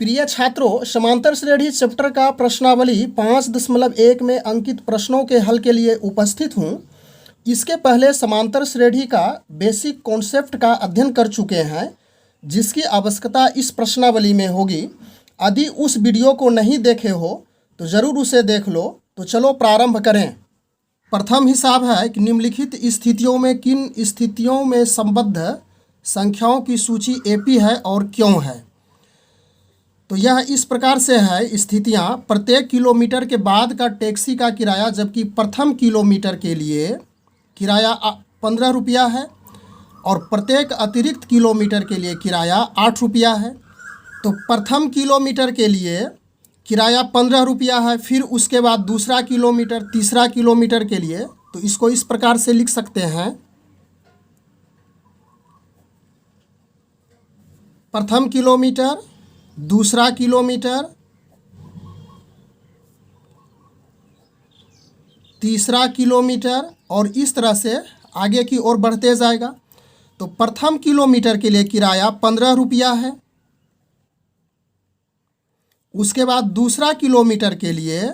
प्रिय छात्रों, समांतर श्रेणी चैप्टर का प्रश्नावली 5.1 में अंकित प्रश्नों के हल के लिए उपस्थित हूँ। इसके पहले समांतर श्रेणी का बेसिक कॉन्सेप्ट का अध्ययन कर चुके हैं, जिसकी आवश्यकता इस प्रश्नावली में होगी। यदि उस वीडियो को नहीं देखे हो तो ज़रूर उसे देख लो। तो चलो प्रारंभ करें। प्रथम हिसाब है कि निम्नलिखित स्थितियों में किन स्थितियों में संबद्ध संख्याओं की सूची एपी है और क्यों है। तो यह इस प्रकार से है स्थितियां। प्रत्येक किलोमीटर के बाद का टैक्सी का किराया, जबकि प्रथम किलोमीटर के लिए किराया 15 रुपया है और प्रत्येक अतिरिक्त किलोमीटर के लिए किराया 8 रुपया है। तो प्रथम किलोमीटर के लिए किराया 15 रुपया है, फिर उसके बाद दूसरा किलोमीटर, तीसरा किलोमीटर के लिए तो इसको इस प्रकार से लिख सकते हैं। प्रथम किलोमीटर, दूसरा किलोमीटर, तीसरा किलोमीटर और इस तरह से आगे की ओर बढ़ते जाएगा। तो प्रथम किलोमीटर के लिए किराया 15 रुपया है। उसके बाद दूसरा किलोमीटर के लिए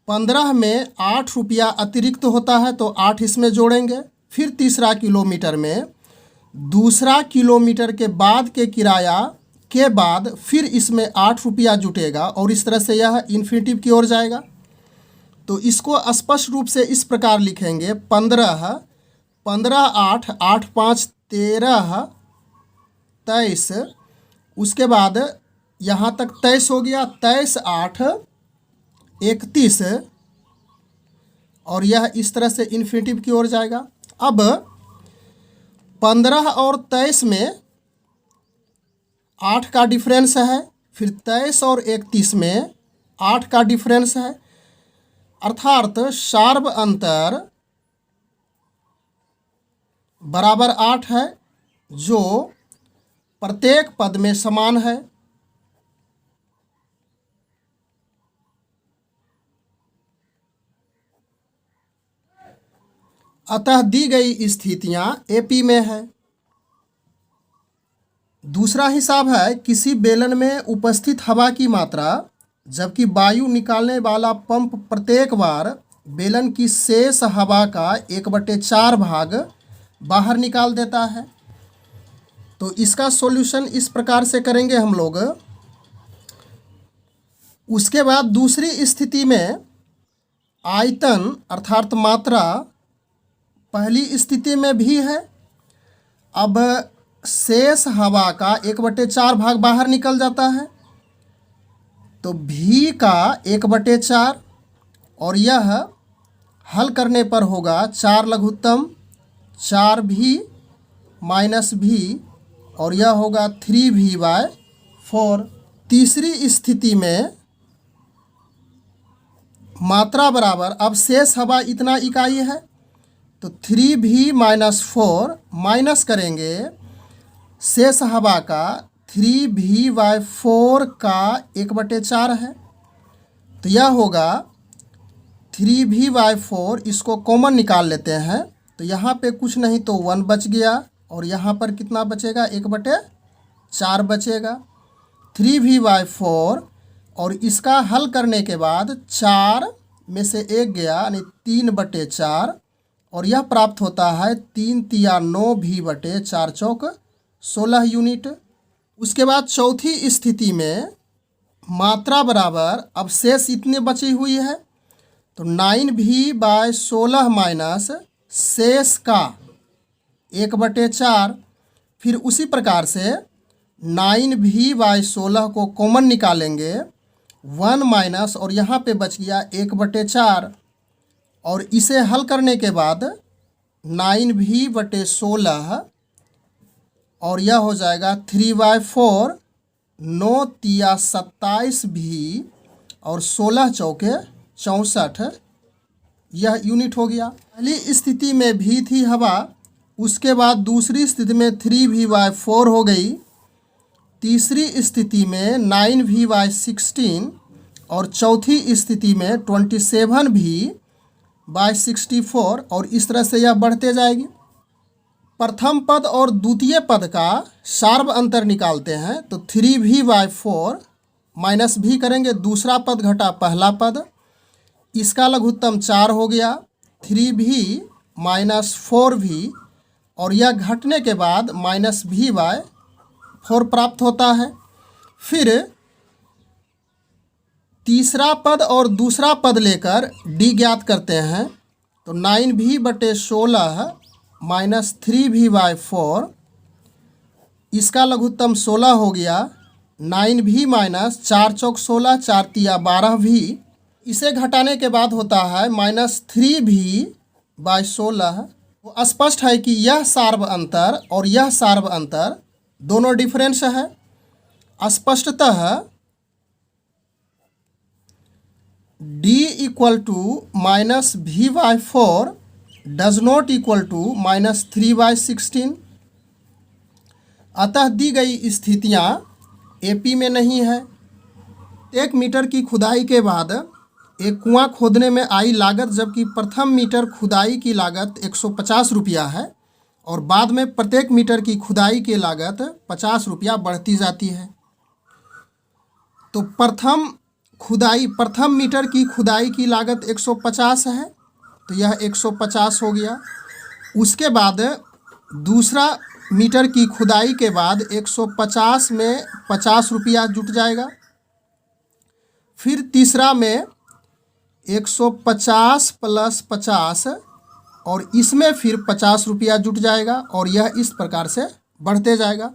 15 में 8 रुपया अतिरिक्त होता है, तो 8 इसमें जोड़ेंगे। फिर तीसरा किलोमीटर में दूसरा किलोमीटर के बाद के किराया के बाद फिर इसमें 8 रुपया जुटेगा और इस तरह से यह इन्फिनिटिव की ओर जाएगा। तो इसको स्पष्ट रूप से इस प्रकार लिखेंगे 15, 15 8, 8 5 13, 23। उसके बाद यहाँ तक 23 हो गया, 23 8 31 और यह इस तरह से इन्फिनिटिव की ओर जाएगा। अब 15 और 23 में 8 का डिफरेंस है, फिर 23 और 31 में 8 का डिफरेंस है, अर्थात सार्व अंतर बराबर 8 है, जो प्रत्येक पद में समान है। अतः दी गई स्थितियां एपी में है। दूसरा हिसाब है किसी बेलन में उपस्थित हवा की मात्रा, जबकि वायु निकालने वाला पंप प्रत्येक बार बेलन की शेष हवा का 1/4 भाग बाहर निकाल देता है। तो इसका सॉल्यूशन इस प्रकार से करेंगे हम लोग। उसके बाद दूसरी स्थिति में आयतन अर्थात मात्रा पहली स्थिति में भी है। अब शेष हवा का 1/4 भाग बाहर निकल जाता है, तो भी का 1/4 और यह हल करने पर होगा 4 लघुत्तम 4 भी माइनस भी और यह होगा 3v/4। तीसरी स्थिति में मात्रा बराबर, अब शेष हवा इतना इकाई है तो 3v-4 माइनस करेंगे शेष हवा का 3v/4 का 1/4 है, तो यह होगा 3v/4। इसको कॉमन निकाल लेते हैं, तो यहाँ पे कुछ नहीं तो 1 बच गया और यहाँ पर कितना बचेगा, 1/4 बचेगा। 3v/4 और इसका हल करने के बाद 4 में से 1 गया यानी 3/4 और यह प्राप्त होता है 3 तिया 9 v/4 चौक 16 यूनिट। उसके बाद चौथी स्थिति में मात्रा बराबर, अब शेष इतने बची हुई है तो 9v/16 माइनस शेष का 1/4। फिर उसी प्रकार से 9v/16 को कॉमन निकालेंगे, 1 माइनस और यहाँ पे बच गया 1/4 और इसे हल करने के बाद 9v/16 और यह हो जाएगा 3/4, 9 तिया 27 भी और 16 चौके 64, यह यूनिट हो गया। पहली स्थिति में भी थी हवा, उसके बाद दूसरी स्थिति में 3v/4 हो गई, तीसरी स्थिति में 9v/16 और चौथी स्थिति में 27v/64 और इस तरह से यह बढ़ते जाएगी। प्रथम पद और द्वितीय पद का सार्व अंतर निकालते हैं, तो 3v/4 माइनस भी करेंगे, दूसरा पद घटा पहला पद, इसका लघुत्तम 4 हो गया, 3v माइनस 4v, और यह घटने के बाद माइनस v/4 प्राप्त होता है। फिर तीसरा पद और दूसरा पद लेकर d ज्ञात करते हैं, तो 9v/16 माइनस 3v/4, इसका लघुत्तम 16 हो गया, 9v माइनस 4 चौक 16, 4 तिया 12v, इसे घटाने के बाद होता है माइनस 3v/16। तो स्पष्ट है कि यह सार्व अंतर और यह सार्व अंतर दोनों डिफरेंस है। स्पष्टतः d equal to minus v/4 does not equal to minus 3/16। अतः दी गई स्थितियाँ AP में नहीं है। 1 मीटर की खुदाई के बाद एक कुआं खोदने में आई लागत, जबकि प्रथम मीटर खुदाई की लागत 150 रुपया है और बाद में प्रत्येक मीटर की खुदाई की लागत 50 रुपया बढ़ती जाती है। तो प्रथम मीटर की खुदाई की लागत 150 है, तो यह 150 हो गया। उसके बाद दूसरा मीटर की खुदाई के बाद 150 में 50 रुपया जुट जाएगा। फिर तीसरा में 150 प्लस 50 और इसमें फिर 50 रुपया जुट जाएगा और यह इस प्रकार से बढ़ते जाएगा।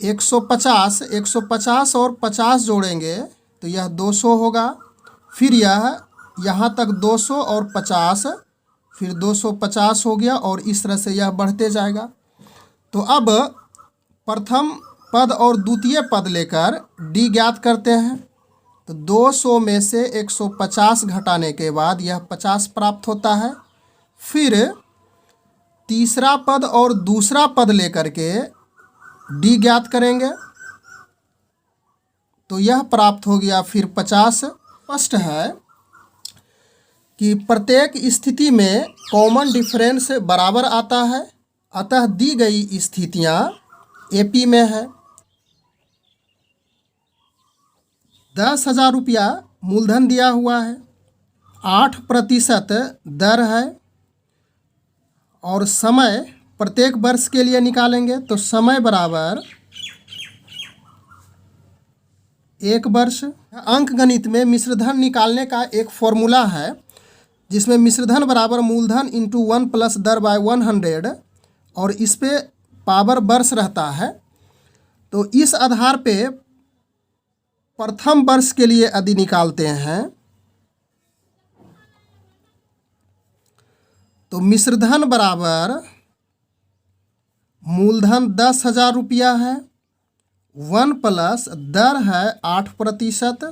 150 और 50 जोड़ेंगे तो यह 200 होगा। फिर यह यहाँ तक 200 और 50, फिर 250 हो गया और इस तरह से यह बढ़ते जाएगा। तो अब प्रथम पद और द्वितीय पद लेकर d ज्ञात करते हैं। तो 200 में से 150 घटाने के बाद यह 50 प्राप्त होता है। फिर तीसरा पद और दूसरा पद लेकर के d ज्ञात करेंगे, तो यह प्राप्त हो गया फिर 50। स्पष्ट है कि प्रत्येक स्थिति में कॉमन डिफरेंस बराबर आता है। अतः दी गई स्थितियाँ AP में है। 10,000 रुपया मूलधन दिया हुआ है, 8% दर है और समय प्रत्येक वर्ष के लिए निकालेंगे, तो समय बराबर 1 वर्ष। अंक गणित में मिश्रधन निकालने का एक फॉर्मूला है, जिसमें मिश्रधन बराबर मूलधन इंटू 1 प्लस दर बाय 100 और इस पे पावर वर्ष रहता है। तो इस आधार पे प्रथम वर्ष के लिए यदि निकालते हैं तो मिश्रधन बराबर मूलधन 10,000 रुपया है, 1 प्लस दर है 8%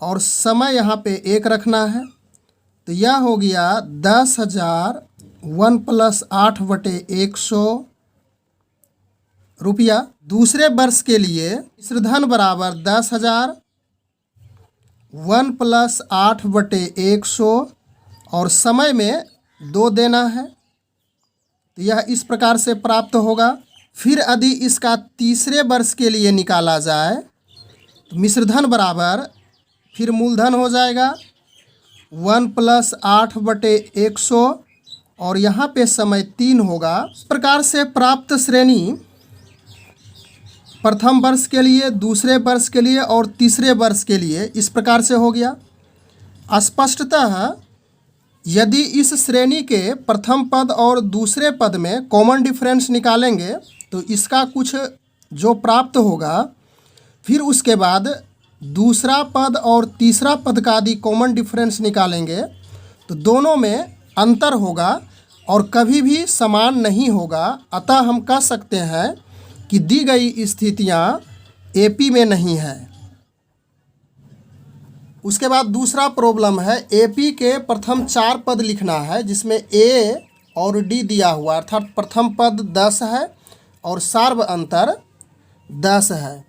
और समय यहाँ पे 1 रखना है, तो यह हो गया 10,000 1 प्लस 8/100 रुपया। दूसरे वर्ष के लिए मिश्रधन बराबर 10,000 1 प्लस 8/100 और समय में 2 देना है, तो यह इस प्रकार से प्राप्त होगा। फिर यदि इसका तीसरे वर्ष के लिए निकाला जाए तो मिश्रधन बराबर फिर मूलधन हो जाएगा 1 प्लस 8/100 और यहाँ पे समय 3 होगा। इस प्रकार से प्राप्त श्रेणी प्रथम वर्ष के लिए, दूसरे वर्ष के लिए और तीसरे वर्ष के लिए इस प्रकार से हो गया। स्पष्टतः यदि इस श्रेणी के प्रथम पद और दूसरे पद में कॉमन डिफरेंस निकालेंगे तो इसका कुछ जो प्राप्त होगा, फिर उसके बाद दूसरा पद और तीसरा पद का यदि कॉमन डिफरेंस निकालेंगे तो दोनों में अंतर होगा और कभी भी समान नहीं होगा। अतः हम कह सकते हैं कि दी गई स्थितियाँ AP में नहीं है। उसके बाद दूसरा प्रॉब्लम है, AP के प्रथम 4 पद लिखना है, जिसमें A और D दिया हुआ, अर्थात प्रथम पद 10 है और सार्व अंतर 10 है।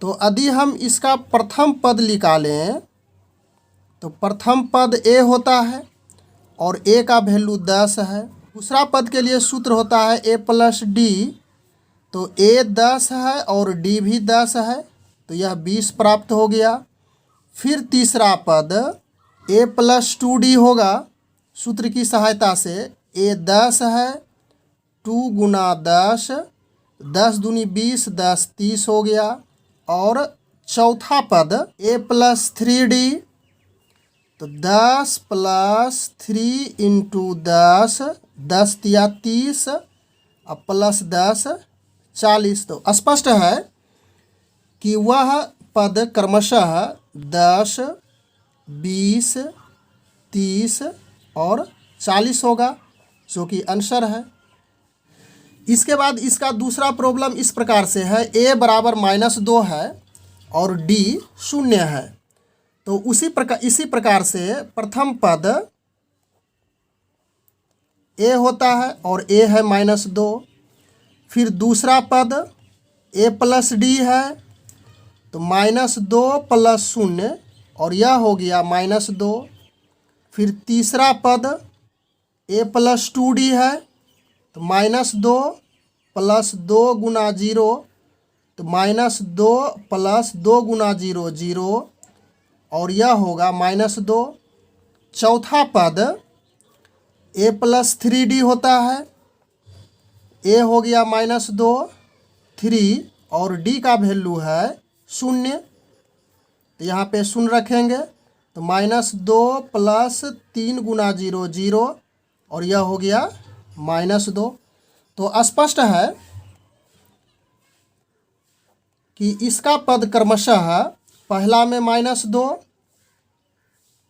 तो यदि हम इसका प्रथम पद निकालें तो प्रथम पद A होता है और A का वैल्यू 10 है। दूसरा पद के लिए सूत्र होता है A प्लस D, तो A 10 है और D भी 10 है, तो यह 20 प्राप्त हो गया। फिर तीसरा पद a+2d होगा सूत्र की सहायता से। a 10 है, 2 गुना 10, 10 दूनी 20, 10 30 हो गया। और चौथा पद a+3d, तो 10 + 3 × 10, 10 तिया 30 और +10 40। तो स्पष्ट है कि वह पद क्रमशः 10, 20, 30 और 40 होगा, जो कि आंसर है। इसके बाद इसका दूसरा प्रॉब्लम इस प्रकार से है। a बराबर -2 है और d 0 है। तो इसी प्रकार से प्रथम पद a होता है और a है -2। फिर दूसरा पद a+d है, तो -2 + 0 और यह हो गया -2। फिर तीसरा पद a+2d है, तो -2 + 2 गुना 0, तो -2 + 2 गुना 0 0 और यह होगा -2। चौथा पद a+3d होता है। a हो गया -2, 3 और d का वैल्यू है 0, तो यहाँ पे 0 रखेंगे, तो -2 + 3 गुना 0 0 और यह हो गया -2। तो स्पष्ट है कि इसका पद क्रमशः पहला में -2,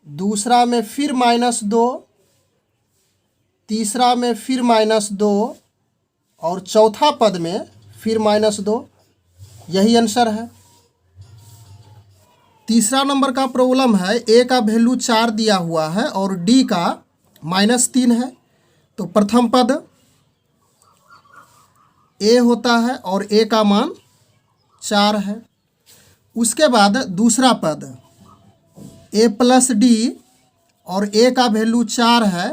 दूसरा में फिर -2, तीसरा में फिर -2 और चौथा पद में फिर -2। यही आंसर है। तीसरा नंबर का प्रॉब्लम है। a का वैल्यू 4 दिया हुआ है और d का -3 है। तो प्रथम पद a होता है और a का मान 4 है। उसके बाद दूसरा पद a+d और a का वैल्यू 4 है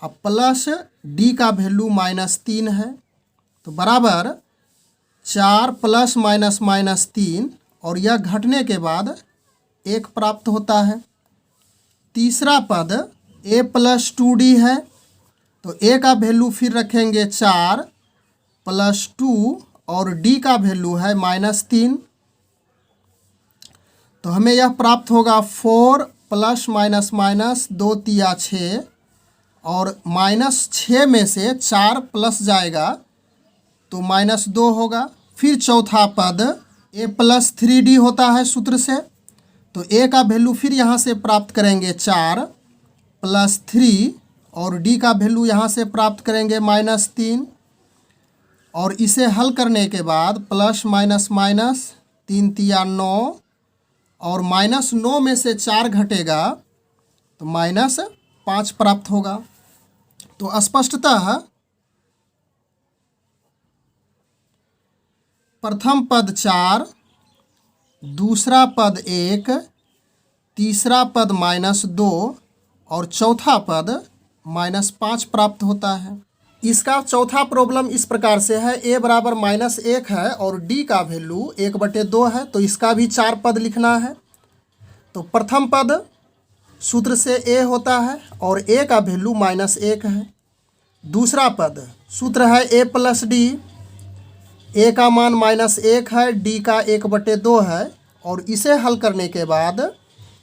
और प्लस d का वैल्यू -3 है, तो बराबर 4 ± -3 और यह घटने के बाद 1 प्राप्त होता है। तीसरा पद a+2d है, तो a का वैल्यू फिर रखेंगे 4 + 2 और d का वैल्यू है -3, तो हमें यह प्राप्त होगा 4 ± 2 तिया 6 और -6 में से 4 प्लस जाएगा तो -2 होगा। फिर चौथा पद a+3d होता है सूत्र से, तो a का वैल्यू फिर यहाँ से प्राप्त करेंगे 4 + 3 और d का वैल्यू यहाँ से प्राप्त करेंगे -3 और इसे हल करने के बाद +- 3 तिया 9 और -9 में से 4 घटेगा तो -5 प्राप्त होगा। तो स्पष्टतः प्रथम पद 4, दूसरा पद 1, तीसरा पद -2 और चौथा पद -5 प्राप्त होता है। इसका चौथा प्रॉब्लम इस प्रकार से है। a बराबर -1 है और d का वैल्यू 1/2 है, तो इसका भी 4 पद लिखना है। तो प्रथम पद सूत्र से a होता है और a का वैल्यू -1 है। दूसरा पद सूत्र है a+d, a का मान -1 है, d का 1/2 है और इसे हल करने के बाद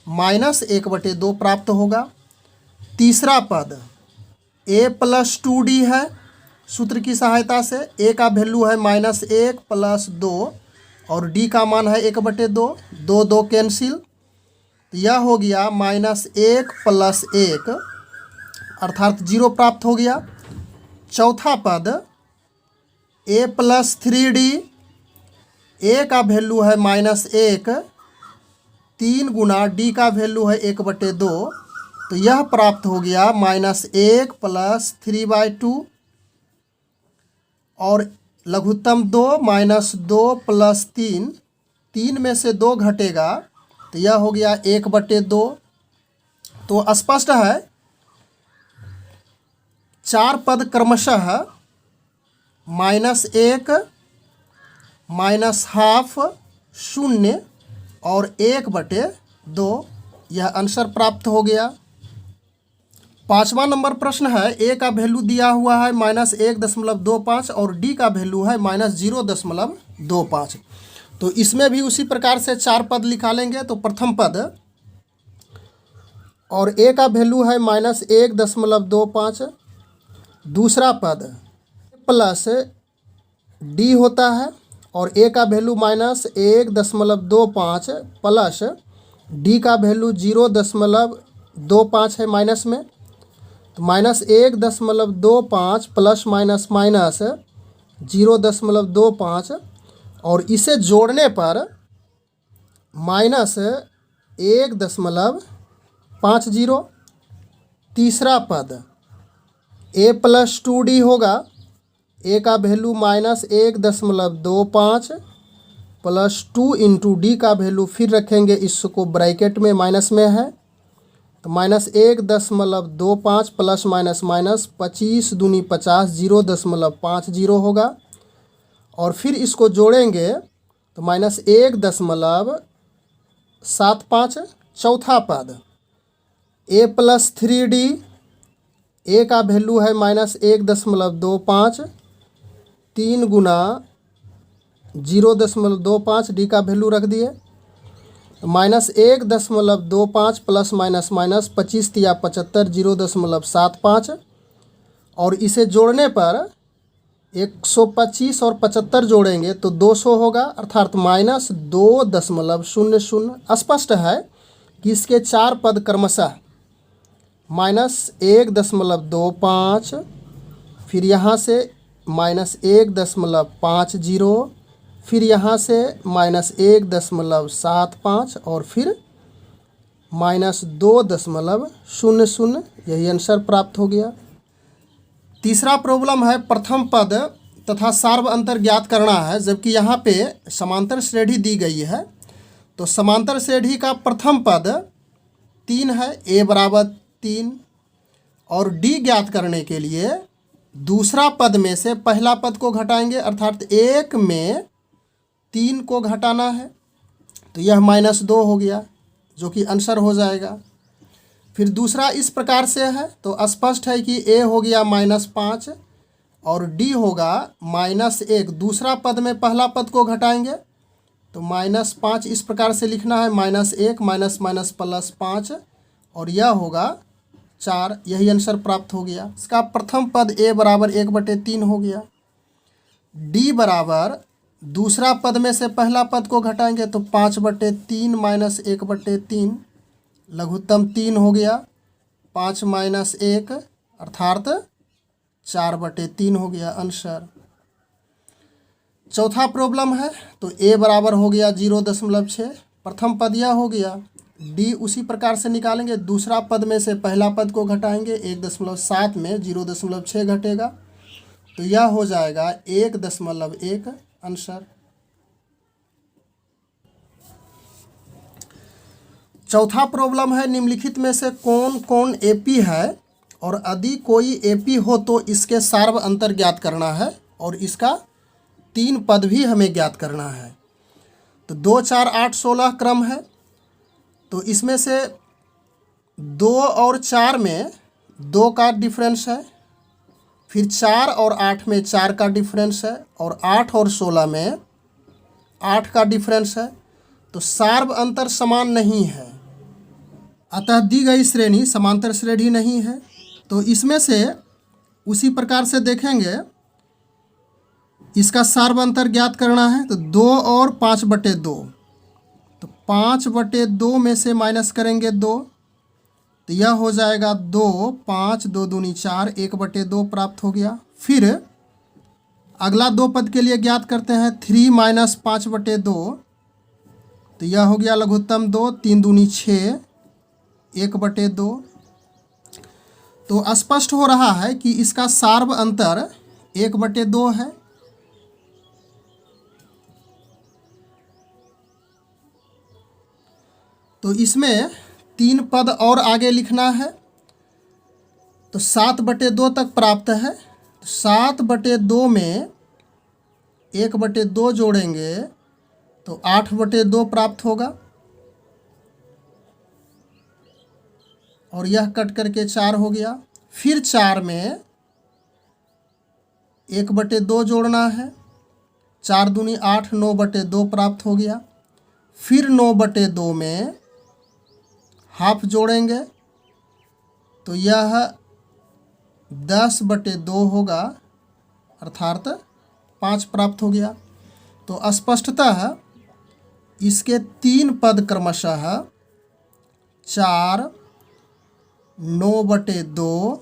-1/2 प्राप्त होगा। तीसरा पद a+2d है सूत्र की सहायता से। a का वैल्यू है -1 + 2 और d का मान है 1/2, 2 2 कैंसिल, तो यह हो गया -1 + 1 अर्थात 0 प्राप्त हो गया। चौथा पद a+3d, a का वैल्यू है -1, 3 गुना d का वैल्यू है 1/2, तो यह प्राप्त हो गया -1 + 3/2 और लघुत्तम 2 -2 + 3, 3 में से 2 घटेगा तो यह हो गया 1/2। तो स्पष्ट है 4 पद क्रमशः -1, -½ शून्य और 1/2। यह आंसर प्राप्त हो गया। 5वां नंबर प्रश्न है, ए का वैल्यू दिया हुआ है -1.25 और डी का वैल्यू है -0.25। तो इसमें भी उसी प्रकार से 4 पद निकालेंगे। तो प्रथम पद और ए का वैल्यू है -1.25, दूसरा पद प्लस डी होता है और ए का वैल्यू -1.25 प्लस डी का वैल्यू 0.25 है माइनस में। तो -1.25 प्लस माइनस 0.25 और इसे जोड़ने पर -1.50। तीसरा पद a + 2d होगा। a का वैल्यू -1.25 प्लस 2 इंटू डी का वैल्यू फिर रखेंगे, इसको ब्रैकेट में माइनस में है। तो -1.25 प्लस माइनस 25 दूनी 50 0.50 होगा और फिर इसको जोड़ेंगे तो -1.75। चौथा पद a + 3d, a का वैल्यू है -1.25, 3 गुना 0.25 डी का वैल्यू रख दिए। -1.25 प्लस माइनस 25 या 75 0.75 और इसे जोड़ने पर 125 और 75 जोड़ेंगे तो 200 होगा, अर्थात -2.00। स्पष्ट है कि इसके 4 पद क्रमशः -1.25, फिर यहाँ से -1.50, फिर यहाँ से -1.75 और फिर -2.00। यही आंसर प्राप्त हो गया। तीसरा प्रॉब्लम है, प्रथम पद तथा सार्व अंतर ज्ञात करना है, जबकि यहाँ पे समांतर श्रेणी दी गई है। तो समांतर श्रेणी का प्रथम पद 3 है, a = 3 और d ज्ञात करने के लिए दूसरा पद में से पहला पद को घटाएंगे, अर्थात 1 में 3 को घटाना है। तो यह -2 हो गया, जो कि आंसर हो जाएगा। फिर दूसरा इस प्रकार से है, तो स्पष्ट है कि a हो गया -5 और d होगा -1। दूसरा पद में पहला पद को घटाएंगे तो -5 इस प्रकार से लिखना है, -1 माइनस प्लस 5 और यह होगा 4। यही आंसर प्राप्त हो गया। इसका प्रथम पद a = 1/3 हो गया। d बराबर दूसरा पद में से पहला पद को घटाएंगे तो 5/3 माइनस 1/3 लघुत्तम 3 हो गया। 5 माइनस 1 अर्थात 4/3 हो गया आंसर। चौथा प्रॉब्लम है, तो a बराबर हो गया 0.6, प्रथम पद यह हो गया। d उसी प्रकार से निकालेंगे, दूसरा पद में से पहला पद को घटाएंगे, 1.7 में 0.6 घटेगा तो यह हो जाएगा 1.1 आंसर। चौथा प्रॉब्लम है, निम्नलिखित में से कौन कौन एपी है और यदि कोई एपी हो तो इसके सार्व अंतर ज्ञात करना है और इसका 3 पद भी हमें ज्ञात करना है। तो 2, 4, 8, 16 क्रम है। तो इसमें से 2 और 4 में 2 का डिफरेंस है, फिर 4 और 8 में 4 का डिफरेंस है और 8 और 16 में 8 का डिफरेंस है। तो सार्व अंतर समान नहीं है, अतः दी गई श्रेणी समांतर श्रेणी नहीं है। तो इसमें से उसी प्रकार से देखेंगे, इसका सार्व अंतर ज्ञात करना है। तो 2 और 5/2, तो 5/2 में से माइनस करेंगे 2 तो यह हो जाएगा 2, 5, 2 दूनी 4, 1/2 प्राप्त हो गया। फिर अगला 2 पद के लिए ज्ञात करते हैं, 3 माइनस 5/2 तो यह हो गया लघुत्तम 2, 3 दूनी 6, 1/2। तो स्पष्ट हो रहा है कि इसका सार्व अंतर 1/2 है। तो इसमें 3 पद और आगे लिखना है, तो 7/2 तक प्राप्त है। 7/2 में 1/2 जोड़ेंगे तो 8/2 प्राप्त होगा और यह कट करके 4 हो गया। फिर 4 में 1/2 जोड़ना है, 4 दूनी 8, 9/2 प्राप्त हो गया। फिर 9/2 में हाफ जोड़ेंगे तो यह 10/2 होगा, अर्थात 5 प्राप्त हो गया। तो स्पष्टतः इसके 3 पद क्रमशः 4, 9/2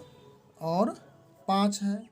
और 5 है।